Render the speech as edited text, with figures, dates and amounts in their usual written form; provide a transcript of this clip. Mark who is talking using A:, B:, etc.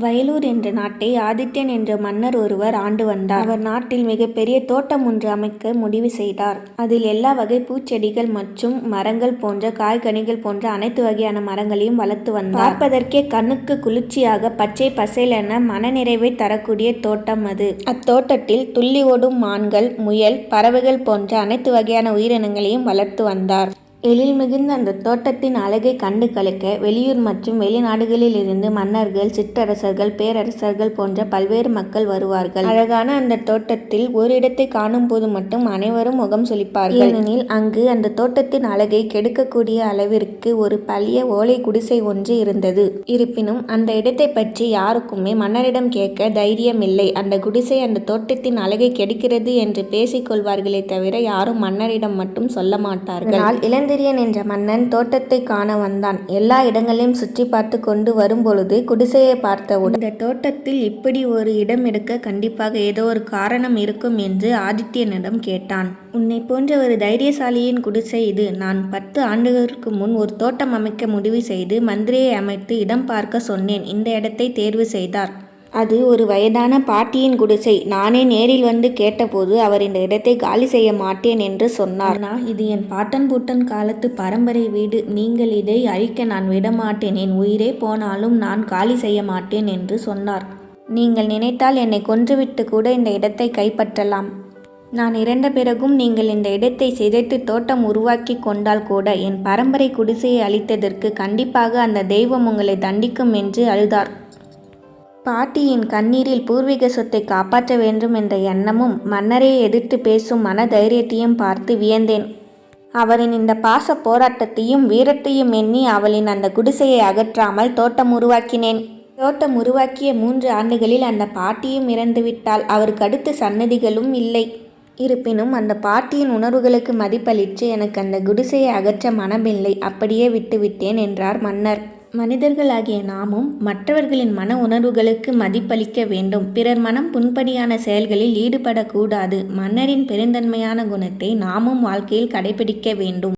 A: வயலூர் என்ற நாட்டை ஆதித்யன் என்ற மன்னர் ஒருவர் ஆண்டு வந்தார். அவர் நாட்டில் மிகப்பெரிய தோட்டம் ஒன்று அமைக்க முடிவு செய்தார். அதில் எல்லா வகை பூச்செடிகள் மற்றும் மரங்கள் போன்ற காய்கனிகள் போன்ற அனைத்து வகையான மரங்களையும் வளர்த்து வந்தார். பார்ப்பதற்கே கண்ணுக்கு குளிர்ச்சியாக பச்சை பசேலென மனநிறைவை தரக்கூடிய தோட்டம் அது. அத்தோட்டத்தில் துள்ளி ஓடும் மான்கள், முயல், பறவைகள் போன்ற அனைத்து வகையான உயிரினங்களையும் வளர்த்து வந்தார். எழில் மிகுந்த அந்த தோட்டத்தின் அழகை கண்டு களிக்க வெளியூர் மற்றும் வெளிநாடுகளில் இருந்து மன்னர்கள், சிற்றரசர்கள், பேரரசர்கள் போன்ற பல்வேறு மக்கள் வருவார்கள். அழகான அந்த தோட்டத்தில் ஓரிடத்தை காணும் போது மட்டும் அனைவரும் முகம் சுளிப்பார்கள். ஏனெனில் அங்கு அந்த தோட்டத்தின் அழகை கெடுக்கக்கூடிய அளவிற்கு ஒரு பழைய ஓலை குடிசை ஒன்று இருந்தது. இருப்பினும் அந்த இடத்தை பற்றி யாருக்குமே மன்னரிடம் கேட்க தைரியம் இல்லை. அந்த குடிசை அந்த தோட்டத்தின் அழகை கெடுக்கிறது என்று பேசிக் கொள்வார்களே தவிர யாரும் மன்னரிடம் மட்டும் சொல்ல மாட்டார்கள். இளந்திரியன் என்ற மன்னன் தோட்டத்தை காண வந்தான். எல்லா இடங்களையும் சுற்றி பார்த்து கொண்டு வரும்பொழுது குடிசையை பார்த்தவுடன் இந்த தோட்டத்தில் இப்படி ஒரு இடம் எடுக்க கண்டிப்பாக ஏதோ ஒரு காரணம் இருக்கும் என்று ஆதித்யனிடம் கேட்டான். உன்னை போன்ற ஒரு தைரியசாலியின் குடிசை இது. நான் 10 ஆண்டுகளுக்கு முன் ஒரு தோட்டம் அமைக்க முடிவு செய்து மந்திரியை அமைத்து இடம் பார்க்க சொன்னேன். இந்த இடத்தை தேர்வு செய்தார். அது ஒரு வயதான பாட்டியின் குடிசை. நானே நேரில் வந்து கேட்டபோது அவர் இந்த இடத்தை காலி செய்ய மாட்டேன் என்று சொன்னார். இது என் பாட்டன் பூட்டன் காலத்து பரம்பரை வீடு. நீங்கள் இதை அழிக்க நான் விடமாட்டேன். என் உயிரே போனாலும் நான் காலி செய்ய மாட்டேன் என்று சொன்னார். நீங்கள் நினைத்தால் என்னை கொன்றுவிட்டு கூட இந்த இடத்தை கைப்பற்றலாம். நான் இறந்த பிறகும் நீங்கள் இந்த இடத்தை சிதைத்து தோட்டம் உருவாக்கி கொண்டால் கூட என் பரம்பரை குடிசையை அழித்ததற்கு கண்டிப்பாக அந்த தெய்வம் உங்களை தண்டிக்கும் என்று அழுதார். பாட்டியின் கண்ணீரில் பூர்வீக சொத்தை காப்பாற்ற வேண்டும் என்ற எண்ணமும் மன்னரை எதிர்த்து பேசும் மன தைரியத்தையும் பார்த்து வியந்தேன். அவரின் இந்த பாச போராட்டத்தையும் வீரத்தையும் எண்ணி அவளின் அந்த குடிசையை அகற்றாமல் தோட்டம் உருவாக்கினேன். தோட்டம் உருவாக்கிய 3 ஆண்டுகளில் அந்த பாட்டியும் இறந்துவிட்டால். அவருக்கு அடுத்த சன்னதிகளும் இல்லை. இருப்பினும் அந்த பாட்டியின் உணர்வுகளுக்கு மதிப்பளித்து எனக்கு அந்த குடிசையை அகற்ற மனமில்லை. அப்படியே விட்டுவிட்டேன் என்றார் மன்னர். மனிதர்களாகிய நாமும் மற்றவர்களின் மன உணர்வுகளுக்கு மதிப்பளிக்க வேண்டும். பிறர் மனம் புண்படியான செயல்களில் ஈடுபடக்கூடாது. மன்னரின் பெருந்தன்மையான குணத்தை நாமும் வாழ்க்கையில் கடைபிடிக்க வேண்டும்.